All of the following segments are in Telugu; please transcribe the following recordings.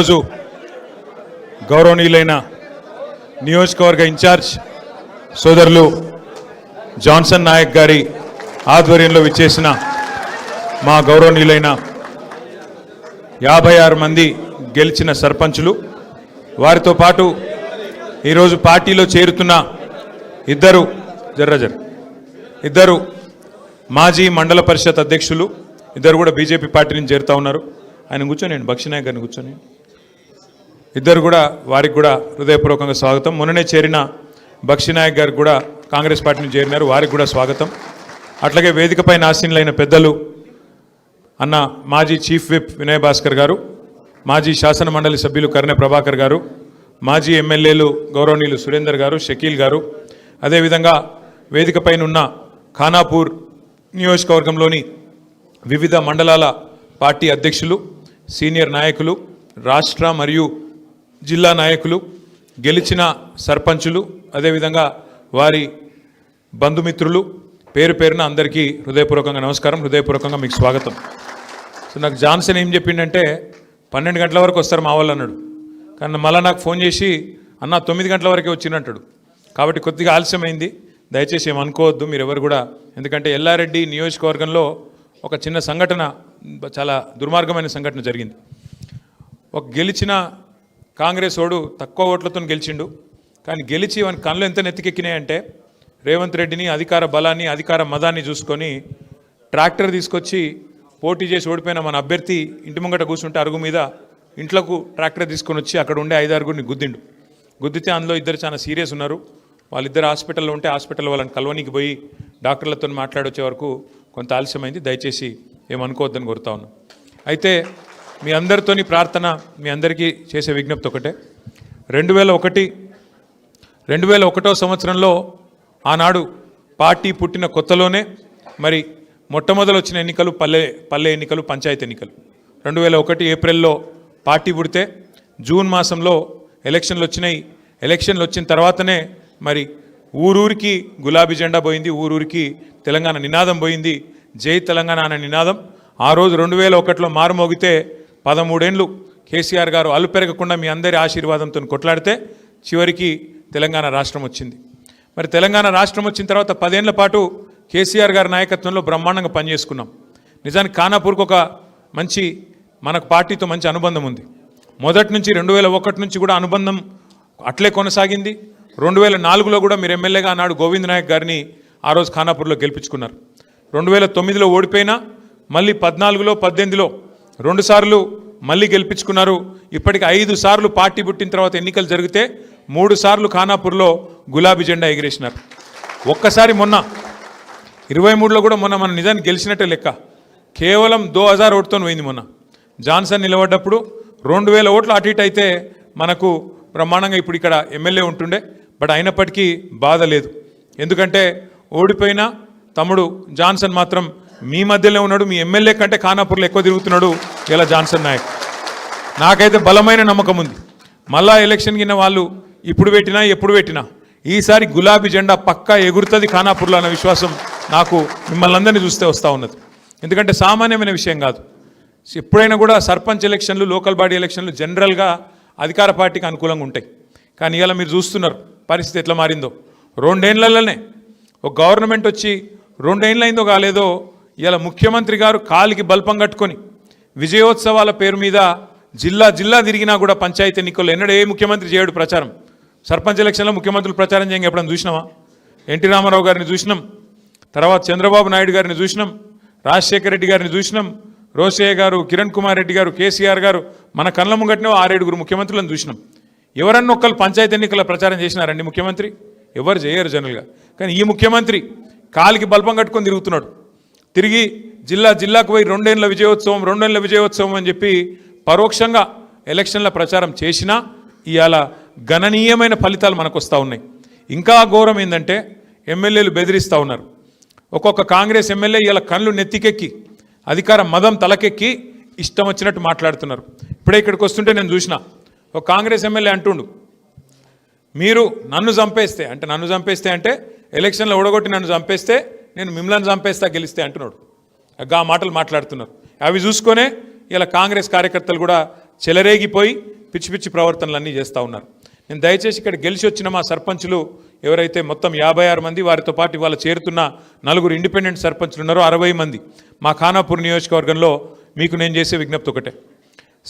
రోజు గౌరవనీయులైన నియోజకవర్గ ఇన్ఛార్జ్ సోదరులు జాన్సన్ నాయక్ గారి ఆధ్వర్యంలో విచ్చేసిన మా గౌరవనీయులైన 56 మంది గెలిచిన సర్పంచులు, వారితో పాటు ఈరోజు పార్టీలో చేరుతున్న ఇద్దరు మాజీ మండల పరిషత్ అధ్యక్షులు, ఇద్దరు కూడా బీజేపీ పార్టీ నుంచి చేరుతా ఉన్నారు. ఆయన కూర్చొని బక్షినాయక్ గారిని కూర్చొని ఇద్దరు కూడా, వారికి కూడా హృదయపూర్వకంగా స్వాగతం. మొన్ననే చేరిన బక్షినాయక్ గారికి కూడా కాంగ్రెస్ పార్టీ నుంచి చేరినారు, వారికి కూడా స్వాగతం. అట్లాగే వేదికపై ఆసీనులైన పెద్దలు అన్న మాజీ చీఫ్ విప్ వినయ్ భాస్కర్ గారు, మాజీ శాసన మండలి సభ్యులు కర్నె ప్రభాకర్ గారు, మాజీ ఎమ్మెల్యేలు గౌరవనీయులు సురేందర్ గారు, షకీల్ గారు, అదేవిధంగా వేదికపైన ఉన్న ఖానాపూర్ నియోజకవర్గంలోని వివిధ మండలాల పార్టీ అధ్యక్షులు, సీనియర్ నాయకులు, రాష్ట్ర మరియు జిల్లా నాయకులు, గెలిచిన సర్పంచులు, అదేవిధంగా వారి బంధుమిత్రులు, పేరు పేరున అందరికీ హృదయపూర్వకంగా నమస్కారం, హృదయపూర్వకంగా మీకు స్వాగతం. సో నాకు జాన్సన్ ఏం చెప్పిండంటే 12 గంటల వరకు వస్తారు మా వాళ్ళు అన్నాడు. కానీ మళ్ళీ నాకు ఫోన్ చేసి అన్న 9 గంటల వరకే వచ్చినట్టాడు. కాబట్టి కొద్దిగా ఆలస్యమైంది, దయచేసి ఏమనుకోవద్దు మీరు ఎవరు కూడా. ఎందుకంటే ఎల్లారెడ్డి నియోజకవర్గంలో ఒక చిన్న సంఘటన, చాలా దుర్మార్గమైన సంఘటన జరిగింది. ఒక గెలిచిన కాంగ్రెస్ ఓడు తక్కువ ఓట్లతో గెలిచిండు, కానీ గెలిచి వాని కళ్ళు ఎంత నెత్తికెక్కినాయంటే రేవంత్ రెడ్డిని, అధికార బలాన్ని, అధికార మదాన్ని చూసుకొని ట్రాక్టర్ తీసుకొచ్చి పోటీ చేసి ఓడిపోయిన మన అభ్యర్థి ఇంటి ముంగట కూర్చుంటే అరుగు మీద ఇంట్లోకి ట్రాక్టర్ తీసుకొని వచ్చి అక్కడ ఉండే 5-6 గుద్దిండు. గుద్దితే అందులో ఇద్దరు చాలా సీరియస్ ఉన్నారు. వాళ్ళిద్దరు హాస్పిటల్లో ఉంటే హాస్పిటల్ వాళ్ళని కలవనీకి పోయి డాక్టర్లతో మాట్లాడొచ్చే వరకు కొంత ఆలస్యమైంది. దయచేసి ఏమనుకోవద్దని కోరుతా ఉన్నాం. అయితే మీ అందరితోని ప్రార్థన, మీ అందరికీ చేసే విజ్ఞప్తి ఒకటే. 2001వ సంవత్సరంలో ఆనాడు పార్టీ పుట్టిన కొత్తలోనే మరి మొట్టమొదలు వచ్చిన ఎన్నికలు పల్లె ఎన్నికలు, పంచాయతీ ఎన్నికలు. 2001 ఏప్రిల్లో పార్టీ పుడితే జూన్ మాసంలో ఎలక్షన్లు వచ్చినాయి. ఎలక్షన్లు వచ్చిన తర్వాతనే మరి ఊరూరికి గులాబీ జెండా పోయింది, ఊరూరికి తెలంగాణ నినాదం పోయింది, జై తెలంగాణ అనే నినాదం. ఆ రోజు 2001లో మారుమోగితే 13 ఏళ్ళు కేసీఆర్ గారు అలుపెరగకుండా మీ అందరి ఆశీర్వాదంతో కొట్లాడితే చివరికి తెలంగాణ రాష్ట్రం వచ్చింది. మరి తెలంగాణ రాష్ట్రం వచ్చిన తర్వాత 10 ఏళ్ల పాటు కేసీఆర్ గారి నాయకత్వంలో బ్రహ్మాండంగా పనిచేసుకున్నాం. నిజానికి ఖానాపూర్కి ఒక మంచి, మనకు పార్టీతో మంచి అనుబంధం ఉంది. మొదటి నుంచి 2001 నుంచి కూడా అనుబంధం అట్లే కొనసాగింది. 2004లో కూడా మీరు ఎమ్మెల్యేగా ఆనాడు గోవింద్ నాయక్ గారిని ఆ రోజు ఖానాపూర్లో గెలిపించుకున్నారు. 2009లో ఓడిపోయినా మళ్ళీ 14లో 18లో 2 సార్లు మళ్ళీ గెలిపించుకున్నారు. ఇప్పటికి 5 సార్లు పార్టీ పుట్టిన తర్వాత ఎన్నికలు జరిగితే 3 సార్లు ఖానాపూర్లో గులాబీ జెండా ఎగిరేసినారు. ఒక్కసారి మొన్న 23లో కూడా మొన్న మన నిజానికి గెలిచినట్టే లెక్క. కేవలం 2000 ఓటుతో పోయింది. మొన్న జాన్సన్ నిలబడ్డప్పుడు 2000 ఓట్లు అటు ఇటు అయితే మనకు బ్రహ్మాండంగా ఇప్పుడు ఇక్కడ ఎమ్మెల్యే ఉంటుండే. బట్ అయినప్పటికీ బాధ లేదు, ఎందుకంటే ఓడిపోయినా తమ్ముడు జాన్సన్ మాత్రం మీ మధ్యలో ఉన్నాడు. మీ ఎమ్మెల్యే కంటే ఖానాపూర్లో ఎక్కువ తిరుగుతున్నాడు ఇలా జాన్సన్ నాయక్. నాకైతే బలమైన నమ్మకం ఉంది, మళ్ళా ఎలక్షన్ కింద వాళ్ళు ఇప్పుడు పెట్టినా ఎప్పుడు పెట్టినా ఈసారి గులాబీ జెండా పక్కా ఎగురుతుంది ఖానాపూర్లో అన్న విశ్వాసం నాకు మిమ్మల్ని అందరినీ చూస్తే వస్తూ ఉన్నది. ఎందుకంటే సామాన్యమైన విషయం కాదు. ఎప్పుడైనా కూడా సర్పంచ్ ఎలక్షన్లు, లోకల్ బాడీ ఎలక్షన్లు జనరల్గా అధికార పార్టీకి అనుకూలంగా ఉంటాయి. కానీ ఇలా మీరు చూస్తున్నారు పరిస్థితి ఎట్లా మారిందో. 2 ఏళ్లలోనే ఒక గవర్నమెంట్ వచ్చి 2 ఏళ్ళు అయిందో కాలేదో ఇలా ముఖ్యమంత్రి గారు కాలికి బల్పం కట్టుకొని విజయోత్సవాల పేరు మీద జిల్లా తిరిగినా కూడా పంచాయతీ ఎన్నికల్లో ఎన్నడూ ఏ ముఖ్యమంత్రి చేయడు ప్రచారం. సర్పంచ్ ఎలక్షన్లో ముఖ్యమంత్రులు ప్రచారం చేయంగా ఎప్పుడైనా చూసినామా? ఎన్టీ రామారావు గారిని చూసినాం, తర్వాత చంద్రబాబు నాయుడు గారిని చూసినాం, రాజశేఖర రెడ్డి గారిని చూసినాం, రోషయ్య గారు, కిరణ్ కుమార్ రెడ్డి గారు, కేసీఆర్ గారు, మన కళ్ళ ముంగట్నే 6-7 ముఖ్యమంత్రులను చూసినాం. ఎవరన్నా ఒక్కరు పంచాయతీ ఎన్నికల ప్రచారం చేసినారండి ముఖ్యమంత్రి? ఎవరు చేయరు జనరల్గా. కానీ ఈ ముఖ్యమంత్రి కాలికి బల్పం కట్టుకొని తిరుగుతున్నాడు. తిరిగి జిల్లాకు పోయి 2 ఏళ్ల విజయోత్సవం అని చెప్పి పరోక్షంగా ఎలక్షన్ల ప్రచారం చేసినా ఇవాళ గణనీయమైన ఫలితాలు మనకు వస్తూ ఉన్నాయి. ఇంకా ఘోరం ఏంటంటే ఎమ్మెల్యేలు బెదిరిస్తూ ఉన్నారు. ఒక్కొక్క కాంగ్రెస్ ఎమ్మెల్యే ఇలా కళ్ళు నెత్తికెక్కి, అధికార మదం తలకెక్కి ఇష్టం వచ్చినట్టు మాట్లాడుతున్నారు. ఇప్పుడే ఇక్కడికి వస్తుంటే నేను చూసిన ఒక కాంగ్రెస్ ఎమ్మెల్యే అంటుండు, మీరు నన్ను చంపేస్తే అంటే ఎలక్షన్లో ఓడగొట్టి నన్ను చంపేస్తే నేను మిమ్మల్ని చంపేస్తా గెలిస్తే అంటున్నాడు. ఆ మాటలు మాట్లాడుతున్నారు. అవి చూసుకొనే ఇలా కాంగ్రెస్ కార్యకర్తలు కూడా చెలరేగిపోయి పిచ్చి పిచ్చి ప్రవర్తనలన్నీ చేస్తూ ఉన్నారు. నేను దయచేసి ఇక్కడ గెలిచి వచ్చిన మా సర్పంచులు ఎవరైతే మొత్తం 56 మంది, వారితో పాటు ఇవాళ చేరుతున్న 4 ఇండిపెండెంట్ సర్పంచులు ఉన్నారో 60 మంది మా ఖానాపూర్ నియోజకవర్గంలో మీకు నేను చేసే విజ్ఞప్తి ఒకటే.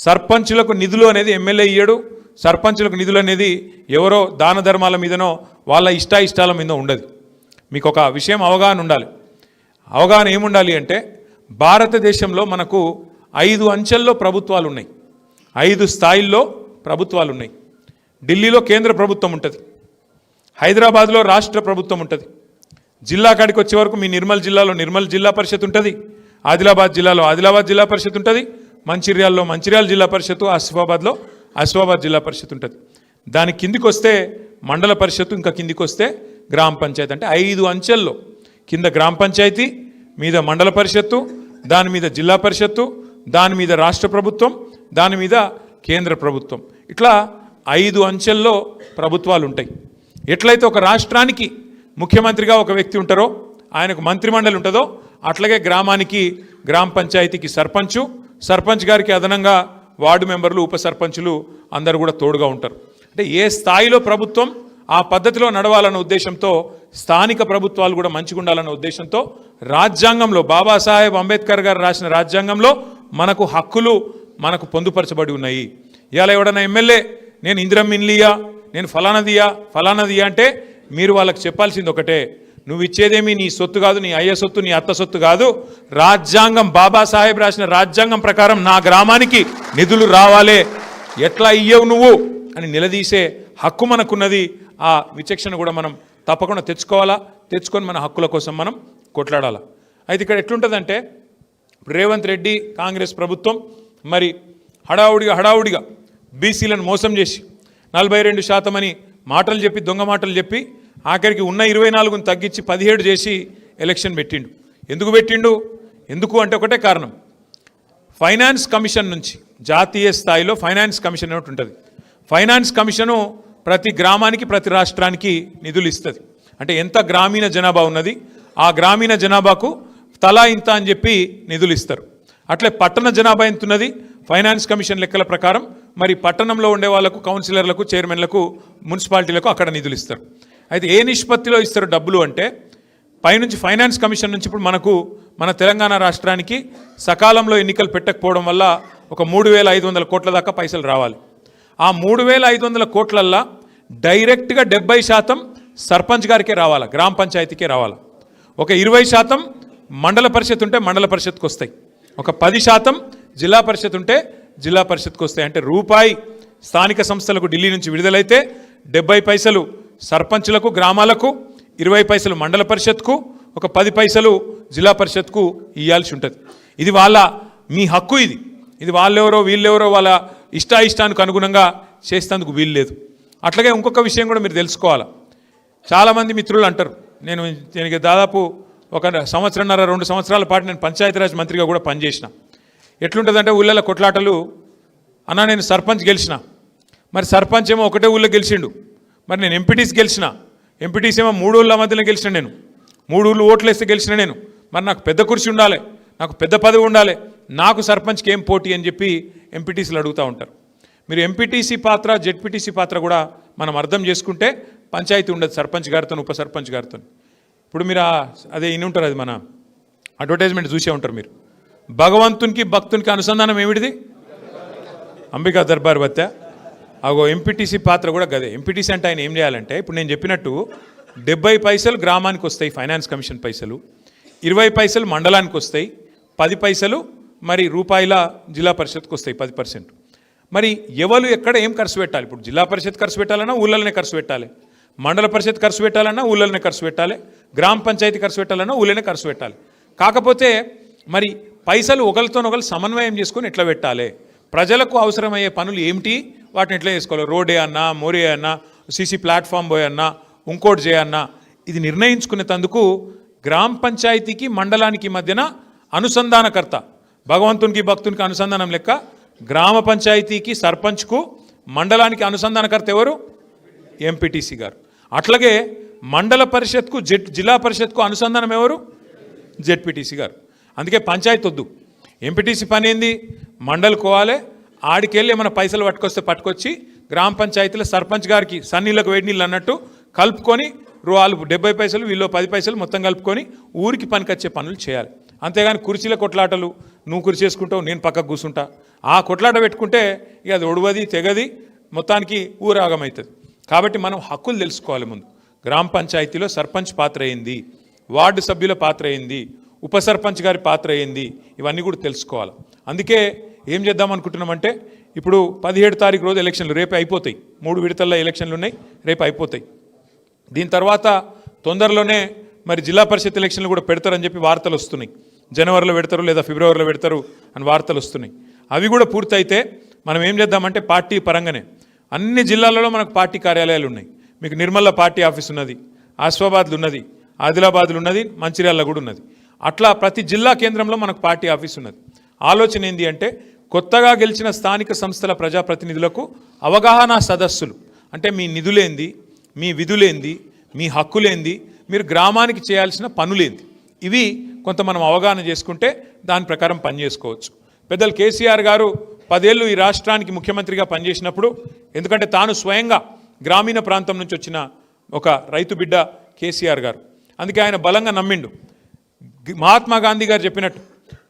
సర్పంచులకు నిధులు అనేది ఎమ్మెల్యే ఇయ్యడు. సర్పంచులకు నిధులు అనేది ఎవరో దాన ధర్మాల మీదనో వాళ్ళ ఇష్టాయిష్టాల మీద ఉండదు. మీకు ఒక విషయం అవగాహన ఉండాలి. అవగాహన ఏముండాలి అంటే భారతదేశంలో మనకు 5 అంచెల్లో ప్రభుత్వాలు ఉన్నాయి, 5 స్థాయిల్లో ప్రభుత్వాలు ఉన్నాయి. ఢిల్లీలో కేంద్ర ప్రభుత్వం ఉంటుంది, హైదరాబాద్లో రాష్ట్ర ప్రభుత్వం ఉంటుంది, జిల్లా కాడికి వచ్చే వరకు మీ నిర్మల్ జిల్లాలో నిర్మల్ జిల్లా పరిషత్ ఉంటుంది, ఆదిలాబాద్ జిల్లాలో ఆదిలాబాద్ జిల్లా పరిషత్ ఉంటుంది, మంచిర్యాలలో మంచిర్యాల జిల్లా పరిషత్తు, ఆసిఫాబాద్లో ఆసిఫాబాద్ జిల్లా పరిషత్ ఉంటుంది. దాని కిందికి వస్తే మండల పరిషత్తు, ఇంకా కిందికి వస్తే గ్రామ పంచాయతీ. అంటే 5 అంచెల్లో కింద గ్రామ పంచాయతీ, మీద మండల పరిషత్తు, దాని మీద జిల్లా పరిషత్తు, దాని మీద రాష్ట్ర ప్రభుత్వం, దాని మీద కేంద్ర ప్రభుత్వం. ఇట్లా 5 అంచెల్లో ప్రభుత్వాలు ఉంటాయి. ఎట్లయితే ఒక రాష్ట్రానికి ముఖ్యమంత్రిగా ఒక వ్యక్తి ఉంటారో, ఆయనకు మంత్రిమండలి ఉంటుందో, అట్లాగే గ్రామానికి గ్రామ పంచాయతీకి సర్పంచు, సర్పంచ్ గారికి అదనంగా వార్డు మెంబర్లు, ఉప సర్పంచులు అందరూ కూడా తోడుగా ఉంటారు. అంటే ఏ స్థాయిలో ప్రభుత్వం ఆ పద్ధతిలో నడవాలన్న ఉద్దేశంతో, స్థానిక ప్రభుత్వాలు కూడా మంచిగా ఉండాలన్న ఉద్దేశంతో రాజ్యాంగంలో బాబాసాహెబ్ అంబేద్కర్ గారు రాసిన రాజ్యాంగంలో మనకు హక్కులు మనకు పొందుపరచబడి ఉన్నాయి. ఇవాళ ఎవడన్నా ఎమ్మెల్యే నేను ఇందిరమ్మ ఇల్లియా, నేను ఫలానదియా అంటే మీరు వాళ్ళకి చెప్పాల్సింది ఒకటే, నువ్వు ఇచ్చేదేమీ నీ సొత్తు కాదు, నీ అయ్య సొత్తు, నీ అత్త సొత్తు కాదు, రాజ్యాంగం బాబాసాహెబ్ రాసిన రాజ్యాంగం ప్రకారం నా గ్రామానికి నిధులు రావాలే, ఎట్లా ఇయ్యవు నువ్వు అని నిలదీసే హక్కు మనకున్నది. ఆ విచక్షణ కూడా మనం తప్పకుండా తెచ్చుకోవాలా, తెచ్చుకొని మన హక్కుల కోసం మనం కొట్లాడాలా. అయితే ఇక్కడ ఎట్లుంటుందంటే, రేవంత్ రెడ్డి కాంగ్రెస్ ప్రభుత్వం మరి హడావుడిగా బీసీలను మోసం చేసి 42% అని మాటలు చెప్పి, దొంగ మాటలు చెప్పి, ఆఖరికి ఉన్న 24ని తగ్గించి 17 చేసి ఎలక్షన్ పెట్టిండు. ఎందుకు అంటే ఒకటే కారణం, ఫైనాన్స్ కమిషన్ నుంచి జాతీయ స్థాయిలో ఫైనాన్స్ కమిషన్ ఒకటి ఉంటుంది. ఫైనాన్స్ కమిషను ప్రతి గ్రామానికి ప్రతి రాష్ట్రానికి నిధులు ఇస్తుంది. అంటే ఎంత గ్రామీణ జనాభా ఉన్నది, ఆ గ్రామీణ జనాభాకు తలా ఇంత అని చెప్పి నిధులు ఇస్తారు. అట్లే పట్టణ జనాభా ఎంత ఉన్నది, ఫైనాన్స్ కమిషన్ లెక్కల ప్రకారం మరి పట్టణంలో ఉండే వాళ్ళకు, కౌన్సిలర్లకు, చైర్మన్లకు, మున్సిపాలిటీలకు అక్కడ నిధులు ఇస్తారు. అయితే ఏ నిష్పత్తిలో ఇస్తారు డబ్బులు అంటే, పైనుంచి ఫైనాన్స్ కమిషన్ నుంచి ఇప్పుడు మన తెలంగాణ రాష్ట్రానికి సకాలంలో ఎన్నికలు పెట్టకపోవడం వల్ల ఒక 3,500 కోట్ల దాకా పైసలు రావాలి. ఆ 3,500 కోట్లల్లో డైరెక్ట్గా 70% సర్పంచ్ గారికే రావాలా, గ్రామ పంచాయతీకే రావాలా. ఒక 20% మండల పరిషత్ ఉంటే మండల పరిషత్కి వస్తాయి. ఒక 10% జిల్లా పరిషత్ ఉంటే జిల్లా పరిషత్కి వస్తాయి. అంటే రూపాయి స్థానిక సంస్థలకు ఢిల్లీ నుంచి విడుదలైతే 70 పైసలు సర్పంచులకు, గ్రామాలకు, 20 పైసలు మండల పరిషత్కు, ఒక 10 పైసలు జిల్లా పరిషత్కు ఇవ్వాల్సి ఉంటుంది. ఇది మీ హక్కు. ఇది వాళ్ళెవరో వీళ్ళెవరో వాళ్ళ ఇష్టానికి అనుగుణంగా చేసేందుకు వీలు లేదు. అట్లాగే ఇంకొక విషయం కూడా మీరు తెలుసుకోవాలి. చాలామంది మిత్రులు అంటారు, నేను దాదాపు 1 సంవత్సరంన్నర 2 సంవత్సరాల పాటు నేను పంచాయతీరాజ్ మంత్రిగా కూడా పనిచేసిన. ఎట్లుంటుందంటే ఊళ్ళలో కొట్లాటలు, అన్నా నేను సర్పంచ్ గెలిచిన, మరి సర్పంచ్ ఏమో ఒకటే ఊళ్ళో గెలిచిండు, మరి నేను ఎంపీటీసీ గెలిచిన, ఎంపీటీసీ ఏమో 3 ఊళ్ళ మధ్యలో గెలిచిన, నేను 3 ఊళ్ళు ఓట్లు వేస్తే గెలిచిన నేను, మరి నాకు పెద్ద కుర్చీ ఉండాలి, నాకు పెద్ద పదవి ఉండాలి, నాకు సర్పంచ్కి ఏం పోటీ అని చెప్పి ఎంపీటీసీలు అడుగుతూ ఉంటారు. మీరు ఎంపీటీసీ పాత్ర, జెడ్పీటీసీ పాత్ర కూడా మనం అర్థం చేసుకుంటే పంచాయతీ ఉండదు సర్పంచ్ గారితో, ఉప సర్పంచ్ గారితో. ఇప్పుడు మీరు అదే ఇన్ని ఉంటారు, అది మన అడ్వర్టైజ్మెంట్ చూసే ఉంటారు మీరు. భగవంతునికి భక్తునికి అనుసంధానం ఏమిటిది? అంబికా దర్బార్ బత్త. అగో ఎంపీటీసీ పాత్ర కూడా గదే. ఎంపీటీసీ అంటే ఆయన ఏం చేయాలంటే, ఇప్పుడు నేను చెప్పినట్టు 70 పైసలు గ్రామానికి వస్తాయి ఫైనాన్స్ కమిషన్ పైసలు, 20 పైసలు మండలానికి వస్తాయి, 10 పైసలు మరి రూపాయల జిల్లా పరిషత్కి వస్తాయి 10%. మరి ఎవరు ఎక్కడ ఏం ఖర్చు పెట్టాలి? ఇప్పుడు జిల్లా పరిషత్ ఖర్చు పెట్టాలన్నా ఊళ్ళలోనే ఖర్చు పెట్టాలి, మండల పరిషత్ ఖర్చు పెట్టాలన్నా ఊళ్ళలోనే ఖర్చు పెట్టాలి, గ్రామ పంచాయతీ ఖర్చు పెట్టాలన్నా ఊళ్ళోనే ఖర్చు పెట్టాలి. కాకపోతే మరి పైసలు ఒకరితోనొకరు సమన్వయం చేసుకొని ఎట్లా పెట్టాలి, ప్రజలకు అవసరమయ్యే పనులు ఏమిటి, వాటిని ఎట్లా చేసుకోవాలి, రోడే అన్నా, మోరే అన్నా, సీసీ ప్లాట్ఫామ్ పోయి అన్నా, ఇంకోటి చేయన్నా, ఇది నిర్ణయించుకునేందుకు గ్రామ పంచాయతీకి మండలానికి మధ్యన అనుసంధానకర్త, భగవంతునికి భక్తునికి అనుసంధానం లెక్క గ్రామ పంచాయతీకి సర్పంచ్కు, మండలానికి అనుసంధానకర్త ఎవరు? ఎంపీటీసీ గారు. అట్లాగే మండల పరిషత్కు జిల్లా పరిషత్కు అనుసంధానం ఎవరు? జెడ్పీటీసీ గారు. అందుకే పంచాయతీ వద్దు. ఎంపీటీసీ పని ఏంది? మండలికోవాలి, ఆడికెళ్ళి ఏమైనా పైసలు పట్టుకొచ్చి గ్రామ పంచాయతీలో సర్పంచ్ గారికి సన్నీళ్ళకు వేడి నీళ్ళు అన్నట్టు కలుపుకొని వాళ్ళు 70 పైసలు వీళ్ళు 10 పైసలు మొత్తం కలుపుకొని ఊరికి పనికొచ్చే పనులు చేయాలి. అంతేగాని కుర్చీల కొట్లాటలు, నువ్వు కుర్చీ చేసుకుంటావు నేను పక్కకు కూర్చుంటా, ఆ కొట్లాట పెట్టుకుంటే ఇక అది ఒడవది తెగది, మొత్తానికి ఊరాగమవుతుంది. కాబట్టి మనం హక్కులు తెలుసుకోవాలి. ముందు గ్రామ పంచాయతీలో సర్పంచ్ పాత్ర ఏంది, వార్డు సభ్యుల పాత్ర ఏంది, ఉప సర్పంచ్ గారి పాత్ర ఏంది, ఇవన్నీ కూడా తెలుసుకోవాలి. అందుకే ఏం చేద్దాం అనుకుంటున్నామంటే ఇప్పుడు 17 తారీఖు రోజు ఎలక్షన్లు రేపు అయిపోతాయి. 3 విడతల్లో ఎలక్షన్లు ఉన్నాయి, రేపు అయిపోతాయి. దీని తర్వాత తొందరలోనే మరి జిల్లా పరిషత్ ఎలక్షన్లు కూడా పెడతారని చెప్పి వార్తలు వస్తున్నాయి. జనవరిలో పెడతారు లేదా ఫిబ్రవరిలో పెడతారు అని వార్తలు వస్తున్నాయి. అవి కూడా పూర్తయితే మనం ఏం చేద్దామంటే పార్టీ పరంగానే అన్ని జిల్లాలలో మనకు పార్టీ కార్యాలయాలు ఉన్నాయి. మీకు నిర్మల్లో పార్టీ ఆఫీస్ ఉన్నది, ఆసిఫాబాద్లో ఉన్నది, ఆదిలాబాద్లో ఉన్నది, మంచిర్యాలలో కూడా ఉన్నది. అట్లా ప్రతి జిల్లా కేంద్రంలో మనకు పార్టీ ఆఫీస్ ఉన్నది. ఆలోచన ఏంది అంటే కొత్తగా గెలిచిన స్థానిక సంస్థల ప్రజాప్రతినిధులకు అవగాహన సదస్సులు, అంటే మీ నిధులేంది, మీ విధులేంది, మీ హక్కులేంది, మీరు గ్రామానికి చేయాల్సిన పనులేంది, ఇవి కొంత మనం అవగాహన చేసుకుంటే దాని ప్రకారం పనిచేసుకోవచ్చు. పెద్దలు కేసీఆర్ గారు 10 ఏళ్ళు ఈ రాష్ట్రానికి ముఖ్యమంత్రిగా పనిచేసినప్పుడు, ఎందుకంటే తాను స్వయంగా గ్రామీణ ప్రాంతం నుంచి వచ్చిన ఒక రైతు బిడ్డ కేసీఆర్ గారు, అందుకే ఆయన బలంగా నమ్మిండు. మహాత్మా గాంధీ గారు చెప్పినట్టు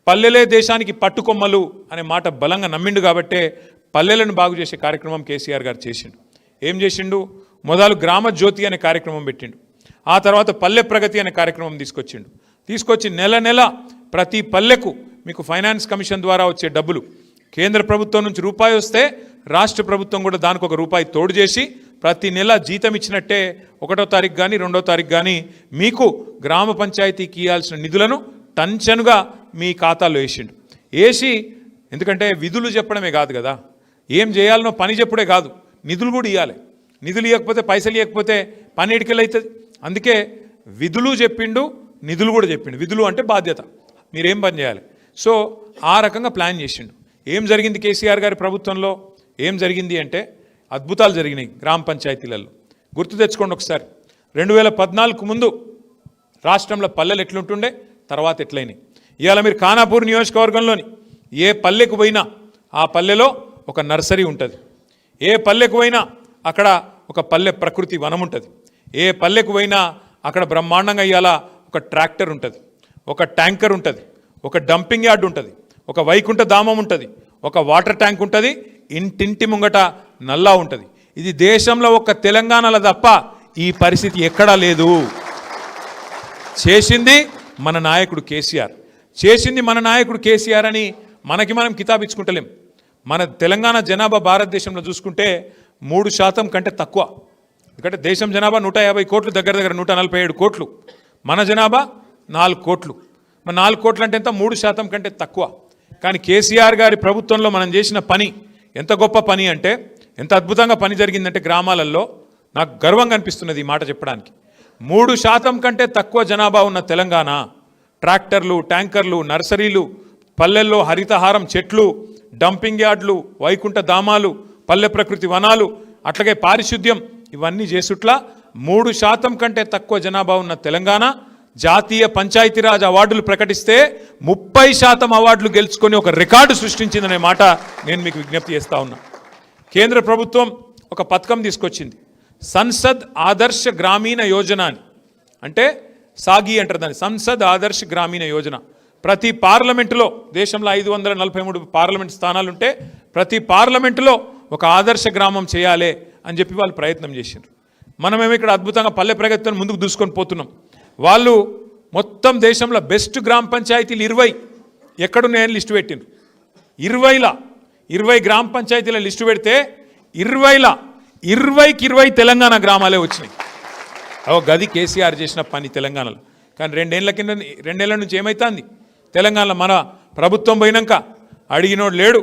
పల్లెలే దేశానికి పట్టుకొమ్మలు అనే మాట బలంగా నమ్మిండు. కాబట్టే పల్లెలను బాగు చేసే కార్యక్రమం కేసీఆర్ గారు చేసిండు. ఏం చేసిండు? మొదలు గ్రామ జ్యోతి అనే కార్యక్రమం పెట్టిండు. ఆ తర్వాత పల్లె ప్రగతి అనే కార్యక్రమం తీసుకొచ్చి నెల ప్రతి పల్లెకు మీకు ఫైనాన్స్ కమిషన్ ద్వారా వచ్చే డబ్బులు కేంద్ర ప్రభుత్వం నుంచి రూపాయి వస్తే రాష్ట్ర ప్రభుత్వం కూడా దానికి ఒక రూపాయి తోడు చేసి ప్రతి నెల జీతం ఇచ్చినట్టే 1వ తారీఖు కానీ 2వ తారీఖు కానీ మీకు గ్రామ పంచాయతీకి ఇవ్వాల్సిన నిధులను టంచనుగా మీ ఖాతాలో వేసి, ఎందుకంటే విధులు చెప్పడమే కాదు కదా, ఏం చేయాలనో పని చెప్పుడే కాదు, నిధులు కూడా ఇవ్వాలి. నిధులు ఇవ్వకపోతే, పైసలు ఇవ్వకపోతే పని ఎడికెళ్ళవుతుంది. అందుకే విధులు చెప్పిండు, నిధులు కూడా చెప్పిండు. విధులు అంటే బాధ్యత, మీరేం పని చేయాలి. సో ఆ రకంగా ప్లాన్ చేసిండు. ఏం జరిగింది కేసీఆర్ గారి ప్రభుత్వంలో? ఏం జరిగింది అంటే అద్భుతాలు జరిగినాయి గ్రామ పంచాయతీలలో. గుర్తు తెచ్చుకోండి ఒకసారి. 2014 ముందు రాష్ట్రంలో పల్లెలు ఎట్లుంటుండే, తర్వాత ఎట్లయినాయి. ఇవాళ మీరు ఖానాపూర్ నియోజకవర్గంలోని ఏ పల్లెకు పోయినా ఆ పల్లెలో ఒక నర్సరీ ఉంటుంది. ఏ పల్లెకు పోయినా అక్కడ ఒక పల్లె ప్రకృతి వనం ఉంటుంది. ఏ పల్లెకు పోయినా అక్కడ బ్రహ్మాండంగా ఇవాళ ఒక ట్రాక్టర్ ఉంటుంది, ఒక ట్యాంకర్ ఉంటుంది, ఒక డంపింగ్ యార్డ్ ఉంటుంది, ఒక వైకుంఠ ధామం ఉంటుంది, ఒక వాటర్ ట్యాంక్ ఉంటుంది, ఇంటింటి ముంగట నల్లా ఉంటుంది. ఇది దేశంలో ఒక తెలంగాణలో తప్ప ఈ పరిస్థితి ఎక్కడా లేదు. చేసింది మన నాయకుడు కేసీఆర్ అని మనకి మనం కితాబిచ్చుకుంటలేం. మన తెలంగాణ జనాభా భారతదేశంలో చూసుకుంటే 3% కంటే తక్కువ. ఎందుకంటే దేశం జనాభా 150 కోట్లు, దగ్గర 147 కోట్లు, మన జనాభా 4 కోట్లు. మన 4 కోట్లు అంటే ఎంత? 3% కంటే తక్కువ. కానీ కేసీఆర్ గారి ప్రభుత్వంలో మనం చేసిన పని ఎంత గొప్ప పని అంటే, ఎంత అద్భుతంగా పని జరిగిందంటే గ్రామాలలో నాకు గర్వంగా అనిపిస్తున్నది ఈ మాట చెప్పడానికి. 3% కంటే తక్కువ జనాభా ఉన్న తెలంగాణ ట్రాక్టర్లు, ట్యాంకర్లు, నర్సరీలు, పల్లెల్లో హరితహారం చెట్లు, డంపింగ్ యార్డ్లు, వైకుంఠ ధామాలు, పల్లె ప్రకృతి వనాలు, అట్లాగే పారిశుద్ధ్యం, ఇవన్నీ చేసుట్లా 3% కంటే తక్కువ జనాభా ఉన్న తెలంగాణ జాతీయ పంచాయతీరాజ్ అవార్డులు ప్రకటిస్తే 30% అవార్డులు గెలుచుకొని ఒక రికార్డు సృష్టించిందనే మాట నేను మీకు విజ్ఞప్తి చేస్తా ఉన్నా. కేంద్ర ప్రభుత్వం ఒక పథకం తీసుకొచ్చింది, సంసద్ ఆదర్శ గ్రామీణ యోజన అని. అంటే సాగి అంటారు దాన్ని, సంసద్ ఆదర్శ గ్రామీణ యోజన. ప్రతి పార్లమెంటులో, దేశంలో 543 పార్లమెంట్ స్థానాలు ఉంటే ప్రతి పార్లమెంటులో ఒక ఆదర్శ గ్రామం చేయాలి అని చెప్పి వాళ్ళు ప్రయత్నం చేసిండ్రు. మనమేమో ఇక్కడ అద్భుతంగా పల్లె ప్రగతితో ముందుకు దూసుకొని పోతున్నాం. వాళ్ళు మొత్తం దేశంలో బెస్ట్ గ్రామ పంచాయతీలు 20 ఎక్కడున్నాయని లిస్టు పెట్టిండ్రు. 20 గ్రామ పంచాయతీల లిస్టు పెడితే 20కి 20 తెలంగాణ గ్రామాలే వచ్చినాయి. గది కేసీఆర్ చేసిన పని తెలంగాణలో. కానీ 2 ఏళ్ల నుంచి ఏమవుతుంది తెలంగాణలో? మన ప్రభుత్వం పోయినాక అడిగినోడు లేడు,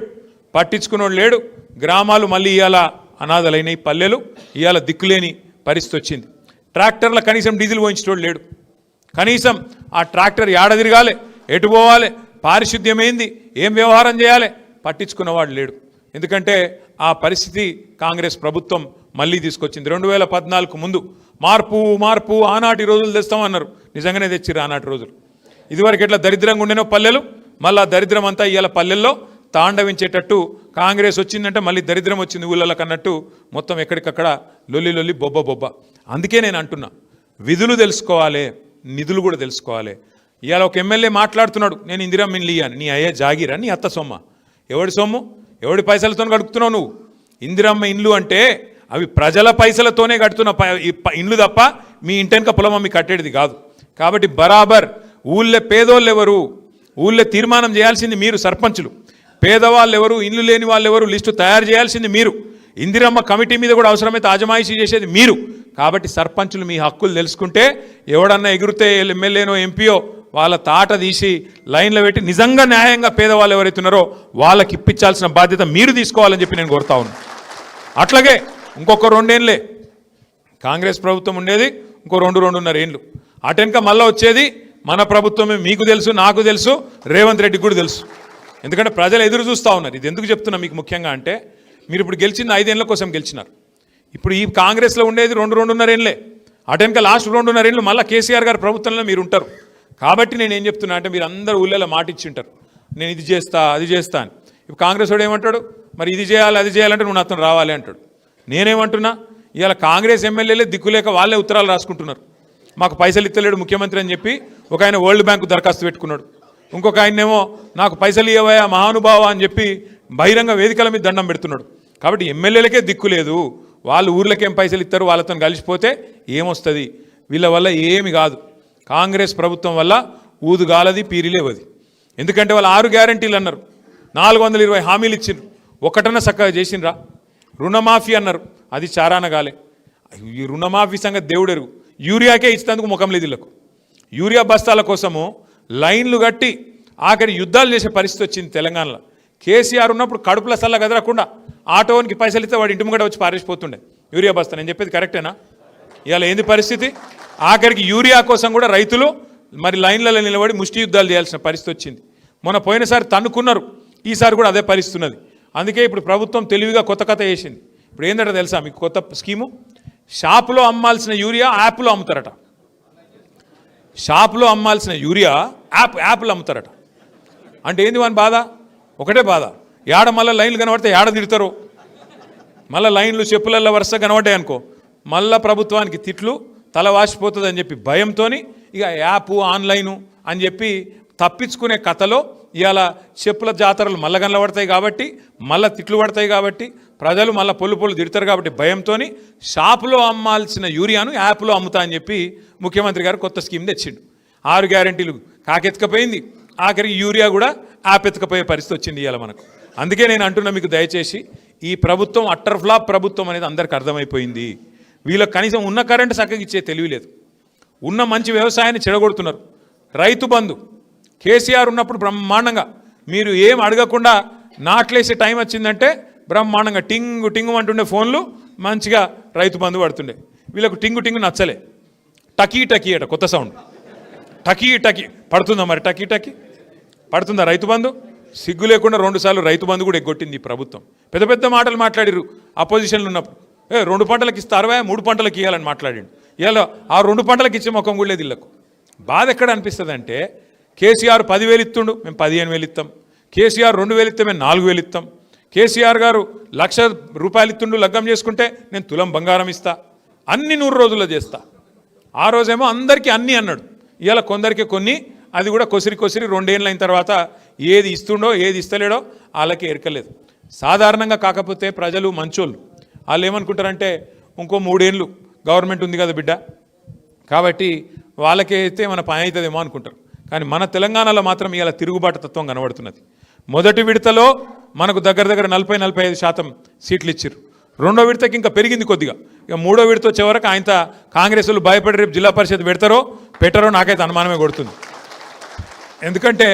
పట్టించుకున్నోడు లేడు. గ్రామాలు మళ్ళీ ఇవాళ అనాథలైనవి, పల్లెలు ఇవాళ దిక్కులేని పరిస్థితి వచ్చింది. ట్రాక్టర్ల కనీసం డీజిల్ పోయించేటోడు లేడు. కనీసం ఆ ట్రాక్టర్ ఏడ తిరగాలి, ఎటు పోవాలి, పారిశుద్ధ్యం ఏంది, ఏం వ్యవహారం చేయాలి, పట్టించుకున్నవాడు లేడు. ఎందుకంటే ఆ పరిస్థితి కాంగ్రెస్ ప్రభుత్వం మళ్ళీ తీసుకొచ్చింది. 2014 ముందు మార్పు ఆనాటి రోజులు తెస్తామన్నారు, నిజంగానే తెచ్చిర్రు ఆనాటి రోజులు. ఇదివరకు ఎట్లా దరిద్రంగా ఉండేనో పల్లెలు, మళ్ళీ దరిద్రం అంతా ఇవాళ పల్లెల్లో తాండవించేటట్టు కాంగ్రెస్ వచ్చిందంటే మళ్ళీ దరిద్రం వచ్చింది ఊళ్ళకి అన్నట్టు మొత్తం ఎక్కడికక్కడ లొల్లి లొల్లి బొబ్బ బొబ్బ. అందుకే నేను అంటున్నా, విధులు తెలుసుకోవాలి, నిధులు కూడా తెలుసుకోవాలి. ఇవాళ ఒక ఎమ్మెల్యే మాట్లాడుతున్నాడు, నేను ఇందిరమ్మ ఇల్లు ఇయ్యాను. నీ అయ్యే జాగిరా, నీ అత్త సొమ్మ? ఎవడి సొమ్ము, ఎవడి పైసలతో గడుపుతున్నావు నువ్వు? ఇందిరమ్మ ఇండ్లు అంటే అవి ప్రజల పైసలతోనే కడుతున్న ఇండ్లు తప్ప మీ ఇంటెనక పొలం అమ్మి కట్టేది కాదు. కాబట్టి బరాబర్ ఊళ్ళో పేదోళ్ళు ఎవరు, ఊళ్ళో తీర్మానం చేయాల్సింది మీరు సర్పంచులు. పేదవాళ్ళు ఎవరు, ఇల్లు లేని వాళ్ళు ఎవరు లిస్టు తయారు చేయాల్సింది మీరు. ఇందిరమ్మ కమిటీ మీద కూడా అవసరమైతే ఆజమాయిషీ చేసేది మీరు. కాబట్టి సర్పంచులు మీ హక్కులు తెలుసుకుంటే ఎవడన్నా ఎగురితే ఎమ్మెల్యేనో ఎంపీయో వాళ్ళ తాట తీసి లైన్లో పెట్టి నిజంగా న్యాయంగా పేదవాళ్ళు ఎవరైతే ఉన్నారో వాళ్ళకి ఇప్పించాల్సిన బాధ్యత మీరు తీసుకోవాలని చెప్పి నేను కోరుతా ఉన్నాను. అట్లాగే ఇంకొక 2 ఏళ్ళే కాంగ్రెస్ ప్రభుత్వం ఉండేది, ఇంకో 2-2.5 ఏళ్ళు అటెనక మళ్ళీ వచ్చేది మన ప్రభుత్వమే. మీకు తెలుసు, నాకు తెలుసు, రేవంత్ రెడ్డికి కూడా తెలుసు. ఎందుకంటే ప్రజలు ఎదురు చూస్తూ ఉన్నారు. ఇది ఎందుకు చెప్తున్నా మీకు ముఖ్యంగా అంటే, మీరు ఇప్పుడు గెలిచింది 5 ఏళ్ళ కోసం గెలిచినారు. ఇప్పుడు ఈ కాంగ్రెస్లో ఉండేది 2-2.5 ఏళ్ళే. అటెనక లాస్ట్ 2.5 ఏళ్ళు మళ్ళీ కేసీఆర్ గారి ప్రభుత్వంలో మీరు ఉంటారు. కాబట్టి నేను ఏం చెప్తున్నా అంటే, మీరు అందరూ ఊళ్ళలో మాట ఇచ్చి ఉంటారు, నేను ఇది చేస్తా అది చేస్తా అని. ఇప్పుడు కాంగ్రెస్ వాడు ఏమంటాడు, మరి ఇది చేయాలి అది చేయాలంటే నువ్వు నాతో రావాలి అంటాడు. నేనేమంటున్నా, ఇవాళ కాంగ్రెస్ ఎమ్మెల్యేలే దిక్కులేక వాళ్ళే ఉత్తరాలు రాసుకుంటున్నారు. మాకు పైసలు ఇస్తలేడు ముఖ్యమంత్రి అని చెప్పి ఒక ఆయన వరల్డ్ బ్యాంకు దరఖాస్తు పెట్టుకున్నాడు. ఇంకొక ఆయనేమో నాకు పైసలు ఇవ్వయా మహానుభావ అని చెప్పి బహిరంగ వేదికల మీద దండం పెడుతున్నాడు. కాబట్టి ఎమ్మెల్యేలకే దిక్కు లేదు, వాళ్ళు ఊర్లకేం పైసలు ఇస్తారు, వాళ్ళతో కలిసిపోతే ఏమొస్తుంది? వీళ్ళ వల్ల ఏమి కాదు. కాంగ్రెస్ ప్రభుత్వం వల్ల ఊదుగాలది పీరిలేవది. ఎందుకంటే వాళ్ళు 6 గ్యారంటీలు అన్నారు, 420 హామీలు ఇచ్చిండ్రు, ఒకటన్నా చక్కగా చేసిండ్రా? రుణమాఫీ అన్నారు, అది చారానగాలే. ఈ రుణమాఫీ సంగతి దేవుడెరుగు. యూరియాకే ఇచ్చేందుకు ముఖం లేదు వీళ్ళకు. యూరియా బస్తాల కోసము లైన్లు కట్టి ఆఖరి యుద్ధాలు చేసే పరిస్థితి వచ్చింది తెలంగాణలో. కేసీఆర్ ఉన్నప్పుడు కడుపుల సల్ల గదరకుండా ఆటోనికి పైసలు ఇస్తే వాడి ఇంటి ముంగట వచ్చి పారేసిపోతుండే యూరియా బస్తా. నేను చెప్పేది కరెక్టేనా? ఇవాళ ఏంది పరిస్థితి? ఆఖరికి యూరియా కోసం కూడా రైతులు మరి లైన్లలో నిలబడి ముష్టి యుద్ధాలు చేయాల్సిన పరిస్థితి వచ్చింది. మొన్న పోయినసారి తన్నుకున్నారు, ఈసారి కూడా అదే పరిస్థితి ఉన్నది. అందుకే ఇప్పుడు ప్రభుత్వం తెలివిగా కొత్త కథ వేసింది. ఇప్పుడు ఏంటంటే తెలుసా మీకు కొత్త స్కీము? షాపులో అమ్మాల్సిన యూరియా యాప్లో అమ్ముతారట. షాపులో అమ్మాల్సిన యూరియా యాప్లో అమ్ముతారట. అంటే ఏంది వాని బాధ? ఒకటే బాధ, ఏడ మళ్ళీ లైన్లు కనబడితే ఏడ తిడతారు, మళ్ళీ లైన్లు చెప్పులల్లో వరుస కనబడ్డాయి అనుకో, మళ్ళీ ప్రభుత్వానికి తిట్లు, తల వాసిపోతుంది అని చెప్పి భయంతో ఇక యాప్ ఆన్లైను అని చెప్పి తప్పించుకునే కథలో ఇవాళ చెప్పుల జాతరలు మళ్ళీ కనబడతాయి కాబట్టి, మళ్ళీ తిట్లు పడతాయి కాబట్టి, ప్రజలు మళ్ళీ పొల్లు తిడతారు కాబట్టి భయంతో షాపులో అమ్మాల్సిన యూరియాను యాప్లో అమ్ముతా అని చెప్పి ముఖ్యమంత్రి గారు కొత్త స్కీమ్ తెచ్చిండు. 6 గ్యారంటీలు కాకెత్తుకపోయింది, ఆఖరి యూరియా కూడా యాప్ ఎత్తుకపోయే పరిస్థితి వచ్చింది ఇవాళ మనకు. అందుకే నేను అంటున్నా మీకు, దయచేసి ఈ ప్రభుత్వం అట్టర్ ఫ్లాప్ ప్రభుత్వం అనేది అందరికి అర్థమైపోయింది. వీళ్ళకి కనీసం ఉన్న కరెంటు చక్కగా ఇచ్చే తెలివి లేదు, ఉన్న మంచి వ్యవసాయాన్ని చెడగొడుతున్నారు. రైతు బంధు కేసీఆర్ ఉన్నప్పుడు బ్రహ్మాండంగా మీరు ఏం అడగకుండా నాట్లేసే టైం వచ్చిందంటే బ్రహ్మాండంగా టింగు టింగు అంటుండే ఫోన్లు మంచిగా రైతు బంధు పడుతుండే. వీళ్ళకు టింగు టింగు నచ్చలే, టకీ టకీ అట కొత్త సౌండ్, టకీ టకీ పడుతుందా? మరి టకీ టకీ పడుతుందా రైతు బంధు? సిగ్గు లేకుండా 2 సార్లు రైతు బంధు కూడా ఎగ్గొట్టింది ఈ ప్రభుత్వం. పెద్ద పెద్ద మాటలు మాట్లాడిరు అపోజిషన్లు ఉన్నప్పుడు. 2 పంటలకు ఇస్తారవా, 3 పంటలకు ఇవ్వాలని మాట్లాడిండు. ఇవాళ ఆ 2 పంటలకు ఇచ్చే ముఖం కూడా లేదు వీళ్ళకు. బాధ ఎక్కడ అనిపిస్తుంది అంటే, కేసీఆర్ 10,000 ఇస్తుండు, మేము 15,000 ఇస్తాం. కేసీఆర్ 2,000 ఇస్తే మేము 4,000 ఇస్తాం. కేసీఆర్ గారు 1,00,000 రూపాయలు ఇస్తుండు, లగ్గం చేసుకుంటే నేను తులం బంగారం ఇస్తా, అన్ని 100 రోజుల్లో చేస్తా. ఆ రోజేమో అందరికీ అన్నీ అన్నాడు, ఇవాళ కొందరికి కొన్ని, అది కూడా కొసిరి 2 ఏళ్ళు అయిన తర్వాత ఏది ఇస్తుండో ఏది ఇస్తలేడో వాళ్ళకి ఎరకలేదు. సాధారణంగా కాకపోతే ప్రజలు మంచోళ్ళు, వాళ్ళు ఏమనుకుంటారంటే ఇంకో 3 ఏళ్ళు గవర్నమెంట్ ఉంది కదా బిడ్డ, కాబట్టి వాళ్ళకైతే మన పని అవుతుందేమో అనుకుంటారు. కానీ మన తెలంగాణలో మాత్రం ఇవాళ తిరుగుబాటు తత్వం కనబడుతున్నది. మొదటి విడతలో మనకు దగ్గర 40-45% సీట్లు ఇచ్చారు. 2వ విడతకి ఇంకా పెరిగింది కొద్దిగా. ఇక 3వ విడత వచ్చే వరకు ఆయన కాంగ్రెస్ వాళ్ళు భయపడి రేపు జిల్లా పరిషత్ పెడతారో పెట్టారో నాకైతే అనుమానమే కొడుతుంది. ఎందుకంటే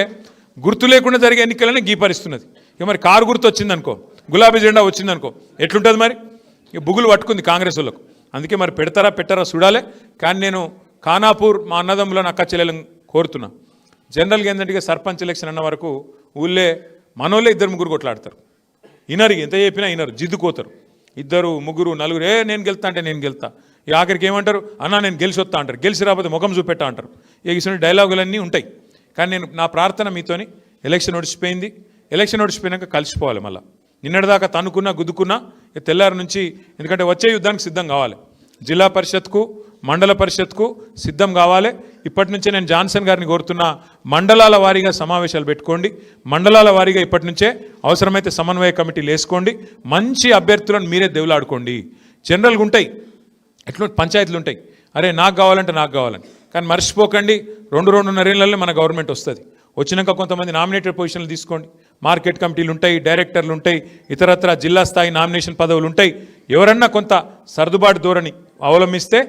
గుర్తు లేకుండా జరిగే ఎన్నికలని గీపరిస్తున్నది. ఇక మరి కారు గుర్తు వచ్చిందనుకో, గులాబీ జెండా వచ్చిందనుకో, ఎట్లుంటుంది మరి? ఇక బుగులు పట్టుకుంది కాంగ్రెస్ వాళ్ళకు. అందుకే మరి పెడతారా పెట్టారా చూడాలి. కానీ నేను ఖానాపూర్ మా అన్నదమ్ములను అక్క చెల్లెలను కోరుతున్నా, జనరల్గా ఏంటంటే సర్పంచ్ ఎలక్షన్ అన్న వరకు ఊళ్ళే మనోళ్ళే 2-3 కొట్లాడతారు. ఇనరు, ఎంత చెప్పినా ఇనరు, జిద్దుకోతారు. 2, 3, 4 నేను గెలుతా అంటే నేను గెలుతా. ఈ ఆఖరికి ఏమంటారు, అన్నా నేను గెలిచి వస్తా అంటారు, గెలిచి రాకపోతే ముఖం చూపెట్టా అంటారు. ఇక ఇటువంటి డైలాగులన్నీ ఉంటాయి. కానీ నేను నా ప్రార్థన మీతోని, ఎలక్షన్ నడిచిపోయింది, ఎలక్షన్ నడిచిపోయినాక కలిసిపోవాలి. మళ్ళీ నిన్నటిదాకా తనుకున్నా గుద్దుకున్నా తెల్లారి నుంచి, ఎందుకంటే వచ్చే యుద్ధానికి సిద్ధం కావాలి. జిల్లా పరిషత్కు మండల పరిషత్కు సిద్ధం కావాలి. ఇప్పటి నుంచే నేను జాన్సన్ గారిని కోరుతున్నా, మండలాల వారీగా సమావేశాలు పెట్టుకోండి. మండలాల వారీగా ఇప్పటి నుంచే అవసరమైతే సమన్వయ కమిటీలు వేసుకోండి. మంచి అభ్యర్థులను మీరే దేవులాడుకోండి. జనరల్గా ఉంటాయి, ఎట్లా పంచాయతీలు ఉంటాయి, అరే నాకు కావాలంటే నాకు కావాలని. కానీ మర్చిపోకండి, 2-2.5 ఏళ్ళలో మన గవర్నమెంట్ వస్తుంది. వచ్చినాక కొంతమంది నామినేటెడ్ పొజిషన్లు తీసుకోండి. మార్కెట్ కమిటీలు ఉంటాయి, డైరెక్టర్లు ఉంటాయి, ఇతరత్ర జిల్లా స్థాయి నామినేషన్ పదవులు ఉంటాయి. ఎవరన్నా కొంత సర్దుబాటు ధోరణి అవలంబిస్తే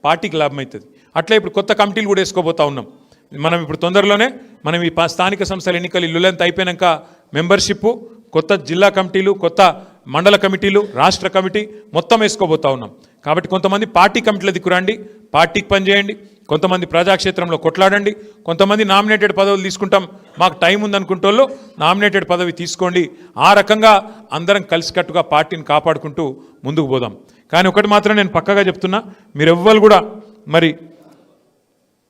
పార్టీకి లాభం అవుతుంది. అట్లా ఇప్పుడు కొత్త కమిటీలు కూడా వేసుకోబోతా ఉన్నాం. మనం ఇప్పుడు తొందరలోనే మనం ఈ స్థానిక సంస్థల ఎన్నికలు ఇల్లులంతా అయిపోయాక మెంబర్షిప్, కొత్త జిల్లా కమిటీలు, కొత్త మండల కమిటీలు, రాష్ట్ర కమిటీ మొత్తం వేసుకోబోతా ఉన్నాం. కాబట్టి కొంతమంది పార్టీ కమిటీల దిక్కురండి, పార్టీకి పనిచేయండి. కొంతమంది ప్రజాక్షేత్రంలో కొట్లాడండి. కొంతమంది నామినేటెడ్ పదవులు తీసుకుంటాం, మాకు టైం ఉందనుకుంటోళ్ళు నామినేటెడ్ పదవి తీసుకోండి. ఆ రకంగా అందరం కలిసికట్టుగా పార్టీని కాపాడుకుంటూ ముందుకు పోదాం. కానీ ఒకటి మాత్రం నేను పక్కగా చెప్తున్నా,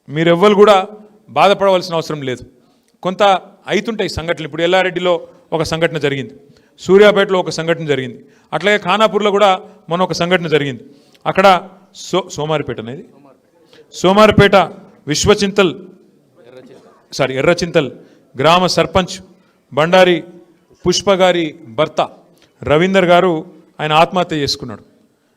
మీరెవ్వరు కూడా బాధపడవలసిన అవసరం లేదు. కొంత అవుతుంటాయి సంఘటనలు. ఇప్పుడు ఎల్లారెడ్డిలో ఒక సంఘటన జరిగింది, సూర్యాపేటలో ఒక సంఘటన జరిగింది, అట్లాగే ఖానాపూర్లో కూడా మొన్న ఒక సంఘటన జరిగింది. అక్కడ సోమారిపేట ఎర్రచింతల్ గ్రామ సర్పంచ్ బండారి పుష్ప గారి భర్త రవీందర్ గారు ఆయన ఆత్మహత్య చేసుకున్నాడు.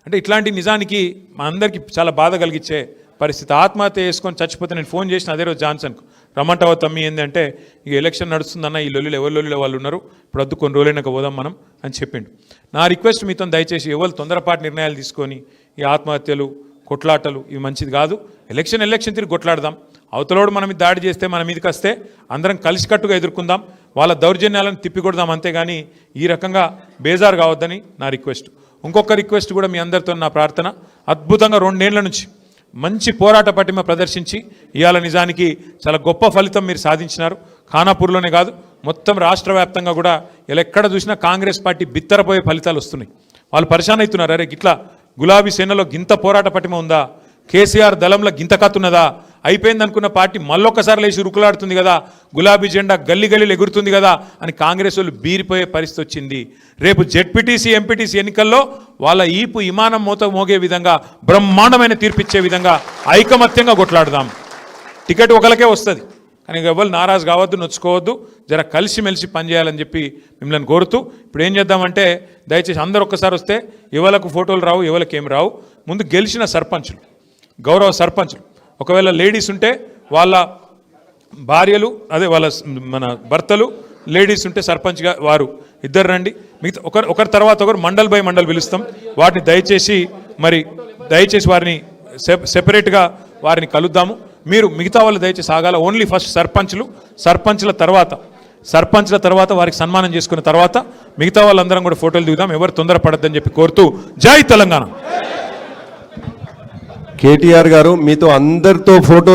అంటే ఇట్లాంటి నిజానికి మా అందరికీ చాలా బాధ కలిగించే పరిస్థితి. ఆత్మహత్య చేసుకొని చచ్చిపోతే నేను ఫోన్ చేసిన అదే రోజు జాన్సన్కు, రమ్మంటావా తమ్మి ఏంటంటే ఇక ఎలక్షన్ నడుస్తుందన్న, ఈ లొల్లిలో ఎవరి లొల్లిలో వాళ్ళు ఉన్నారు, ఇప్పుడు వద్దు కొన్ని రోజులైనాక పోదాం మనం అని చెప్పిండు. నా రిక్వెస్ట్ మీతో దయచేసి ఎవరు తొందరపాటు నిర్ణయాలు తీసుకొని ఈ ఆత్మహత్యలు కొట్లాటలు ఇవి మంచిది కాదు. ఎలక్షన్ తిరిగి కొట్లాడదాం. అవతలోడు మన మీద దాడి చేస్తే మన మీదకి వస్తే అందరం కలిసికట్టుగా ఎదుర్కొందాం, వాళ్ళ దౌర్జన్యాలను తిప్పికొడదాం. అంతేగాని ఈ రకంగా బేజారు కావద్దని నా రిక్వెస్ట్. ఇంకొక రిక్వెస్ట్ కూడా మీ అందరితో నా ప్రార్థన, అద్భుతంగా 2 ఏళ్ల నుంచి మంచి పోరాట పటిమ ప్రదర్శించి ఇవాళ నిజానికి చాలా గొప్ప ఫలితం మీరు సాధించినారు. ఖానాపూర్లోనే కాదు మొత్తం రాష్ట్ర వ్యాప్తంగా కూడా ఇలా ఎక్కడ చూసినా కాంగ్రెస్ పార్టీ బిత్తరపోయే ఫలితాలు వస్తున్నాయి. వాళ్ళు పరిశాన్ అవుతున్నారు, అరే గిట్లా గులాబీ సేనలో గింత పోరాట పటిమ ఉందా, కేసీఆర్ దళంలో గింత కత్తున్నదా, అయిపోయింది అనుకున్న పార్టీ మళ్ళొక్కసారి లేచి రుకులాడుతుంది కదా, గులాబీ జెండా గల్లీ గల్లీలు ఎగురుతుంది కదా అని కాంగ్రెస్ వాళ్ళు బీరిపోయే పరిస్థితి వచ్చింది. రేపు జెడ్పీటీసీ ఎంపీటీసీ ఎన్నికల్లో వాళ్ళ ఈపు ఇమానం మోగే విధంగా బ్రహ్మాండమైన తీర్పిచ్చే విధంగా ఐకమత్యంగా కొట్లాడదాం. టికెట్ ఒకరికే వస్తుంది, కానీ ఎవరు నారాజు కావద్దు, నొచ్చుకోవద్దు, జర కలిసిమెలిసి పనిచేయాలని చెప్పి మిమ్మల్ని కోరుతూ ఇప్పుడు ఏం చేద్దామంటే దయచేసి అందరూ ఒక్కసారి వస్తే ఎవరికి ఫోటోలు రావు, ఎవరికి ఏం రావు. ముందు గెలిచిన సర్పంచులు, గౌరవ సర్పంచులు, ఒకవేళ లేడీస్ ఉంటే వాళ్ళ భార్యలు, అదే వాళ్ళ మన భర్తలు, లేడీస్ ఉంటే సర్పంచ్గా వారు ఇద్దరు రండి. మిగతా ఒకరి తర్వాత ఒకరు మండల్ బై మండల్ పిలుస్తాం. వాటిని దయచేసి దయచేసి వారిని సెపరేట్గా వారిని కలుద్దాము. మీరు మిగతా వాళ్ళు దయచేసి ఆగాల. ఓన్లీ ఫస్ట్ సర్పంచ్ల తర్వాత వారికి సన్మానం చేసుకున్న తర్వాత మిగతా వాళ్ళందరం కూడా ఫోటోలు దిగుదాం. ఎవరు తొందరపడద్దని చెప్పి కోరుతూ జై తెలంగాణ. కేటీఆర్ గారు మీతో అందరితో ఫోటో